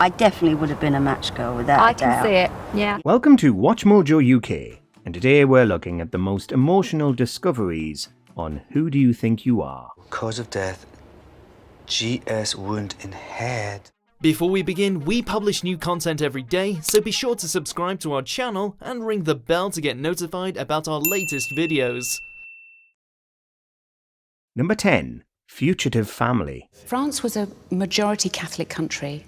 I definitely would have been a match girl without a doubt. I can see it, yeah. Welcome to WatchMojoUK, and today we're looking at the most emotional discoveries on Who Do You Think You Are? Cause of death, GS wound in head. Before we begin, we publish new content every day, so be sure to subscribe to our channel and ring the bell to get notified about our latest videos. Number 10. Fugative Family. France was a majority Catholic country,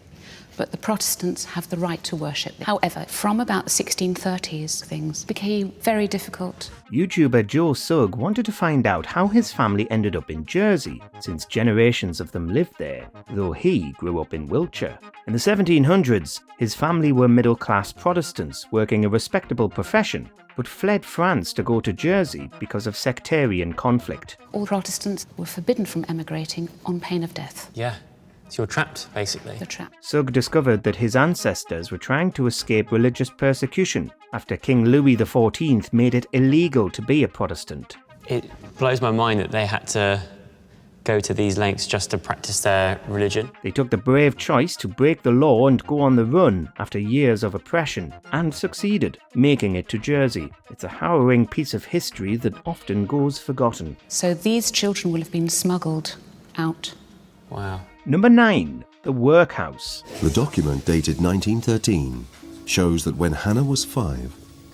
but the Protestants have the right to worship. However, from about the 1630s, things became very difficult. YouTuber Joe Sugg wanted to find out how his family ended up in Jersey, since generations of them lived there, though he grew up in Wiltshire. In the 1700s, his family were middle-class Protestants working a respectable profession, but fled France to go to Jersey because of sectarian conflict. All Protestants were forbidden from emigrating on pain of death. Yeah. So you're trapped, basically. The trap. Sugg discovered that his ancestors were trying to escape religious persecution after King Louis XIV made it illegal to be a Protestant. It blows my mind that they had to go to these lengths just to practice their religion. They took the brave choice to break the law and go on the run after years of oppression, and succeeded, making it to Jersey. It's a harrowing piece of history that often goes forgotten. So these children will have been smuggled out. Wow. Number 9. The Workhouse. The document dated 1913 shows that when Hannah was 5,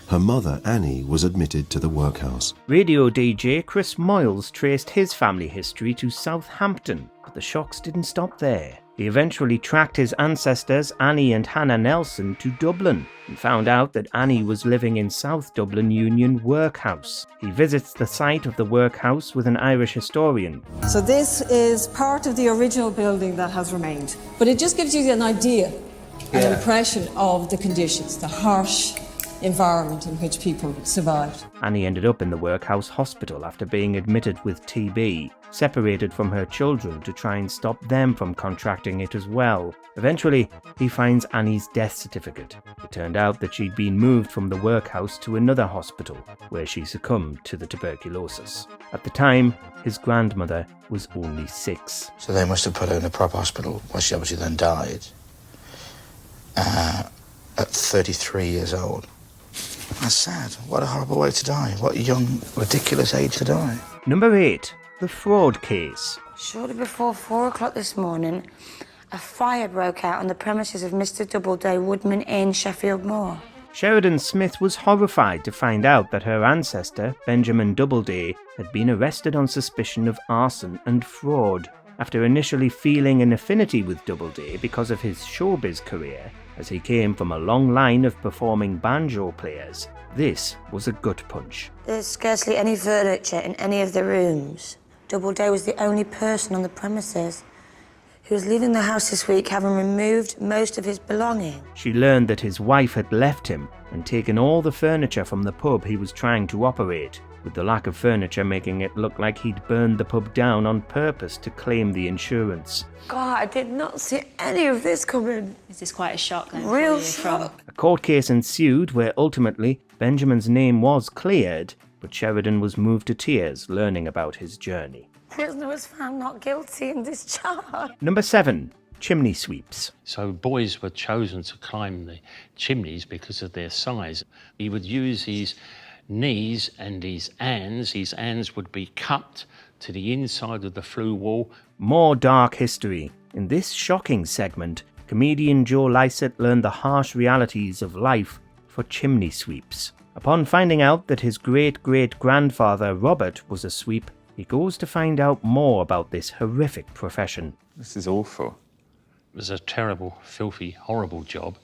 her mother Annie was admitted to the workhouse. Radio DJ Chris Moyles traced his family history to Southampton, but the shocks didn't stop there. He eventually tracked his ancestors Annie and Hannah Nelson to Dublin and found out that Annie was living in South Dublin Union Workhouse. He visits the site of the workhouse with an Irish historian. So this is part of the original building that has remained, but it just gives you an idea, an impression of the conditions, the harsh environment in which people survived. Annie ended up in the workhouse hospital after being admitted with TB, separated from her children to try and stop them from contracting it as well. Eventually, he finds Annie's death certificate. It turned out that she'd been moved from the workhouse to another hospital, where she succumbed to the tuberculosis. At the time, his grandmother was only 6. So they must have put her in a prep hospital, where she obviously then died at 33 years old. That's sad. What a horrible way to die. What a young, ridiculous age to die. Number 8. The Fraud Case. Shortly before 4 o'clock this morning, a fire broke out on the premises of Mr. Doubleday, Woodman Inn, Sheffield Moor. Sheridan Smith was horrified to find out that her ancestor, Benjamin Doubleday, had been arrested on suspicion of arson and fraud. After initially feeling an affinity with Doubleday because of his showbiz career, as he came from a long line of performing banjo players, this was a gut punch. There's scarcely any furniture in any of the rooms. Doubleday was the only person on the premises. He was leaving the house this week, having removed most of his belongings. She learned that his wife had left him and taken all the furniture from the pub he was trying to operate, with the lack of furniture making it look like he'd burned the pub down on purpose to claim the insurance. God, I did not see any of this coming. Is this quite a shock then? Real for you shock. A court case ensued where ultimately Benjamin's name was cleared, but Sheridan was moved to tears learning about his journey. Prisoner was found not guilty and discharged. Number 7. Chimney Sweeps. So boys were chosen to climb the chimneys because of their size. He would use his knees and his hands. His hands would be cupped to the inside of the flue wall. More dark history. In this shocking segment, comedian Joe Lycett learned the harsh realities of life for chimney sweeps. Upon finding out that his great-great-grandfather Robert was a sweep, he goes to find out more about this horrific profession. This is awful. It was a terrible, filthy, horrible job,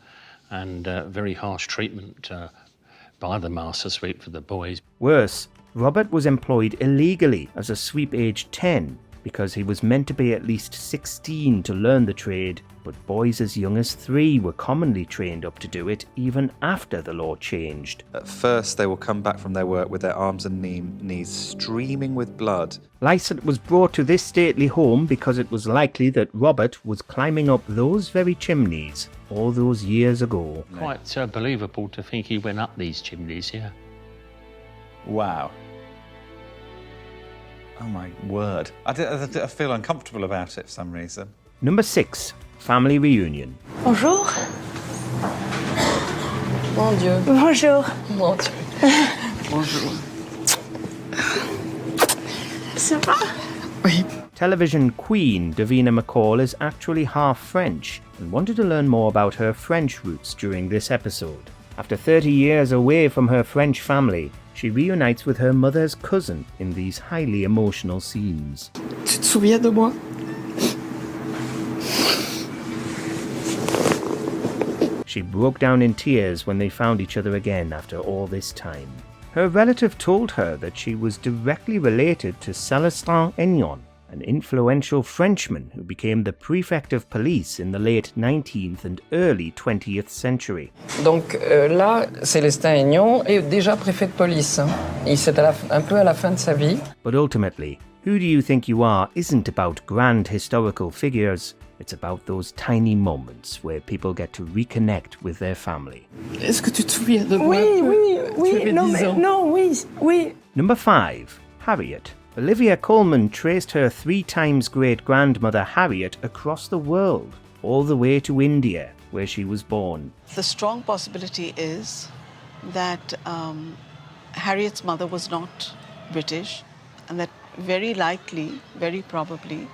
and very harsh treatment by the master sweep for the boys. Worse, Robert was employed illegally as a sweep aged 10 because he was meant to be at least 16 to learn the trade, but boys as young as 3 were commonly trained up to do it even after the law changed. At first, they will come back from their work with their arms and knees streaming with blood. Lycett was brought to this stately home because it was likely that Robert was climbing up those very chimneys all those years ago. Quite believable to think he went up these chimneys, yeah. Wow. Oh my word. I feel uncomfortable about it for some reason. Number 6. family reunion. Bonjour. Mon Dieu. Bonjour. Mon Dieu. Bonjour. Ça va? Oui. Television queen Davina McCall is actually half French and wanted to learn more about her French roots during this episode. After 30 years away from her French family, she reunites with her mother's cousin in these highly emotional scenes. Tu te souviens de moi? She broke down in tears when they found each other again after all this time. Her relative told her that she was directly related to Célestin Aignan, an influential Frenchman who became the prefect of police in the late 19th and early 20th century. Donc là, Célestin Aignan est déjà préfet de police. C'est un peu à la fin de sa vie. But ultimately, Who Do You Think You Are isn't about grand historical figures. It's about those tiny moments where people get to reconnect with their family. Est-ce que tu te souviens de moi? Oui, non, oui. Number 5. Harriet. Olivia Coleman traced her 3 times great-grandmother Harriet across the world, all the way to India, where she was born. The strong possibility is that Harriet's mother was not British, and that very likely, very probably,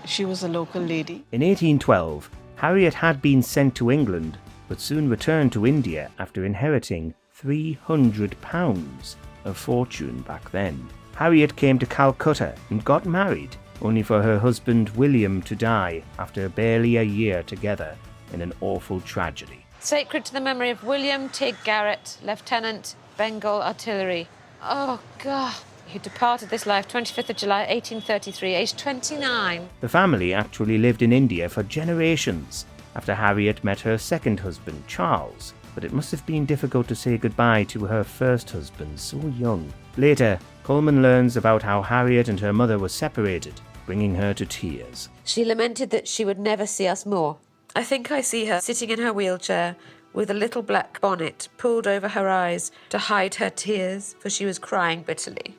she was a local lady. In 1812, Harriet had been sent to England, but soon returned to India after inheriting £300, a fortune back then. Harriet came to Calcutta and got married, only for her husband William to die after barely a year together in an awful tragedy. Sacred to the memory of William Tigg Garrett, Lieutenant, Bengal Artillery. Oh, God. Who departed this life 25th of July 1833, aged 29. The family actually lived in India for generations after Harriet met her second husband, Charles, but it must have been difficult to say goodbye to her first husband so young. Later, Coleman learns about how Harriet and her mother were separated, bringing her to tears. She lamented that she would never see us more. I think I see her sitting in her wheelchair with a little black bonnet pulled over her eyes to hide her tears, for she was crying bitterly.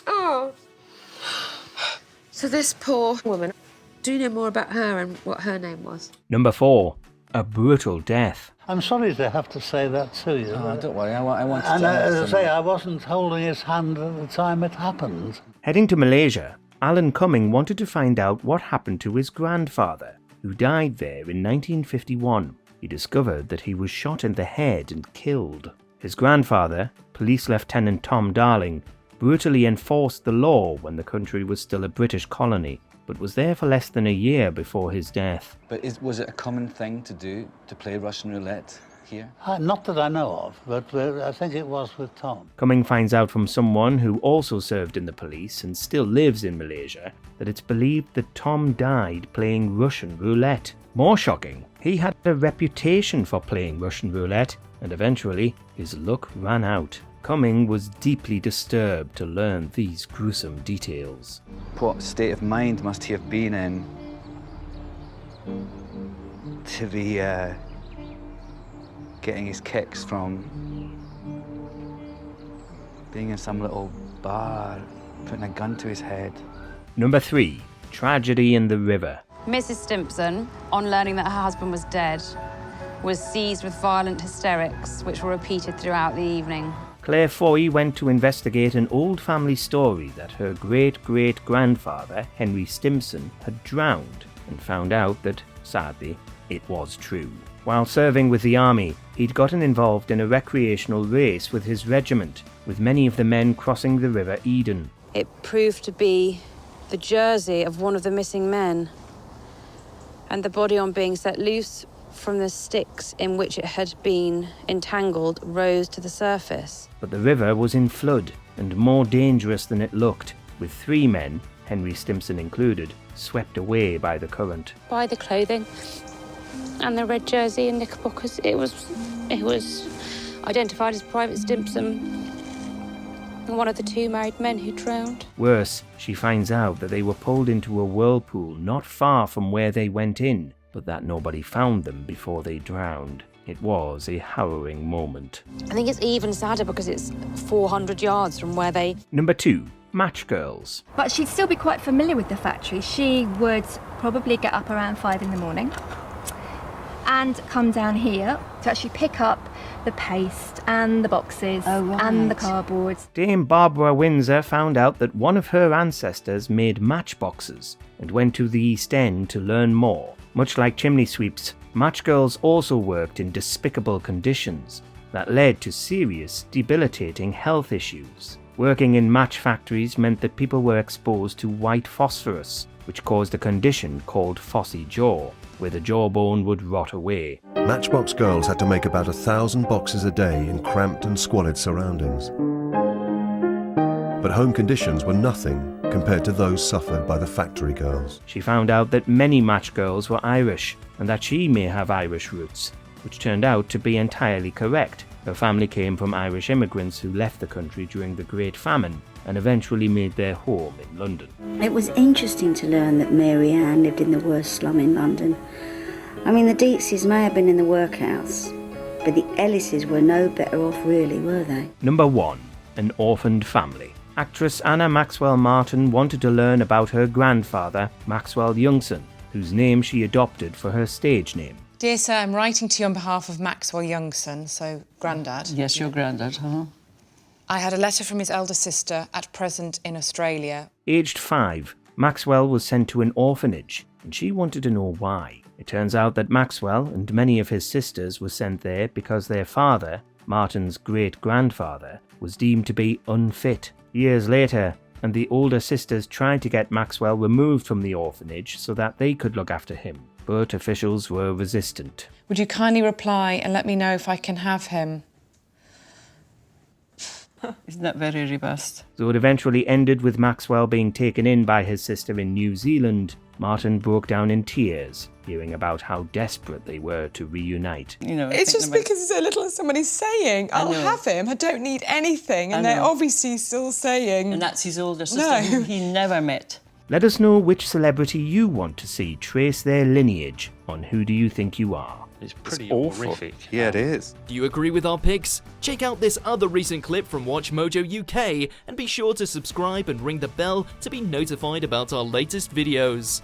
Oh. So this poor woman, do you know more about her and what her name was? Number 4. A brutal death. I'm sorry to have to say that to you. Oh, don't worry, I want to and as I say, I wasn't holding his hand at the time it happened. Heading to Malaysia, Alan Cumming wanted to find out what happened to his grandfather, who died there in 1951. He discovered that he was shot in the head and killed. His grandfather, Police Lieutenant Tom Darling, brutally enforced the law when the country was still a British colony, but was there for less than a year before his death. But was it a common thing to do, to play Russian roulette here? Not that I know of, but I think it was with Tom. Cumming finds out from someone who also served in the police and still lives in Malaysia that it's believed that Tom died playing Russian roulette. More shocking, he had a reputation for playing Russian roulette, and eventually his luck ran out. Cumming was deeply disturbed to learn these gruesome details. What state of mind must he have been in to be getting his kicks from being in some little bar, putting a gun to his head? Number 3. Tragedy in the River. Mrs. Stimpson, on learning that her husband was dead, was seized with violent hysterics, which were repeated throughout the evening. Claire Foy went to investigate an old family story that her great-great-grandfather, Henry Stimpson, had drowned, and found out that, sadly, it was true. While serving with the army, he'd gotten involved in a recreational race with his regiment, with many of the men crossing the River Eden. It proved to be the jersey of one of the missing men, and the body, on being set loose from the sticks in which it had been entangled, rose to the surface. But the river was in flood, and more dangerous than it looked, with 3 men, Henry Stimpson included, swept away by the current. By the clothing and the red jersey and knickerbockers, it was identified as Private Stimpson, one of the 2 married men who drowned. Worse, she finds out that they were pulled into a whirlpool not far from where they went in, but that nobody found them before they drowned. It was a harrowing moment. I think it's even sadder because it's 400 yards from where they... Number 2. match girls. But she'd still be quite familiar with the factory. She would probably get up around 5 in the morning and come down here to actually pick up the paste and the boxes and the cardboards. Dame Barbara Windsor found out that one of her ancestors made matchboxes and went to the East End to learn more. Much like Chimney Sweeps, match girls also worked in despicable conditions that led to serious, debilitating health issues. Working in match factories meant that people were exposed to white phosphorus, which caused a condition called phossy jaw, where the jawbone would rot away. Matchbox girls had to make about 1,000 boxes a day in cramped and squalid surroundings. But home conditions were nothing compared to those suffered by the factory girls. She found out that many match girls were Irish, and that she may have Irish roots, which turned out to be entirely correct. Her family came from Irish immigrants who left the country during the Great Famine and eventually made their home in London. It was interesting to learn that Mary Ann lived in the worst slum in London. I mean, the Dietzies may have been in the workhouse, but the Ellises were no better off really, were they? Number 1. An orphaned family. Actress Anna Maxwell Martin wanted to learn about her grandfather, Maxwell Youngson, whose name she adopted for her stage name. Dear sir, I'm writing to you on behalf of Maxwell Youngson, so Grandad. Yes, your granddad, I had a letter from his elder sister, at present in Australia. Aged 5, Maxwell was sent to an orphanage, and she wanted to know why. It turns out that Maxwell and many of his sisters were sent there because their father, Martin's great-grandfather, was deemed to be unfit. Years later, and the older sisters tried to get Maxwell removed from the orphanage so that they could look after him, but officials were resistant. Would you kindly reply and let me know if I can have him? Isn't that very robust? So it eventually ended with Maxwell being taken in by his sister in New Zealand. Martin broke down in tears, hearing about how desperate they were to reunite. It's just because so little as somebody's saying, I'll have him, I don't need anything, and they're obviously still saying... And that's his older sister who he never met. Let us know which celebrity you want to see trace their lineage on Who Do You Think You Are. It's pretty awful. horrific. Yeah, it is. Do you agree with our picks? Check out this other recent clip from WatchMojoUK and be sure to subscribe and ring the bell to be notified about our latest videos.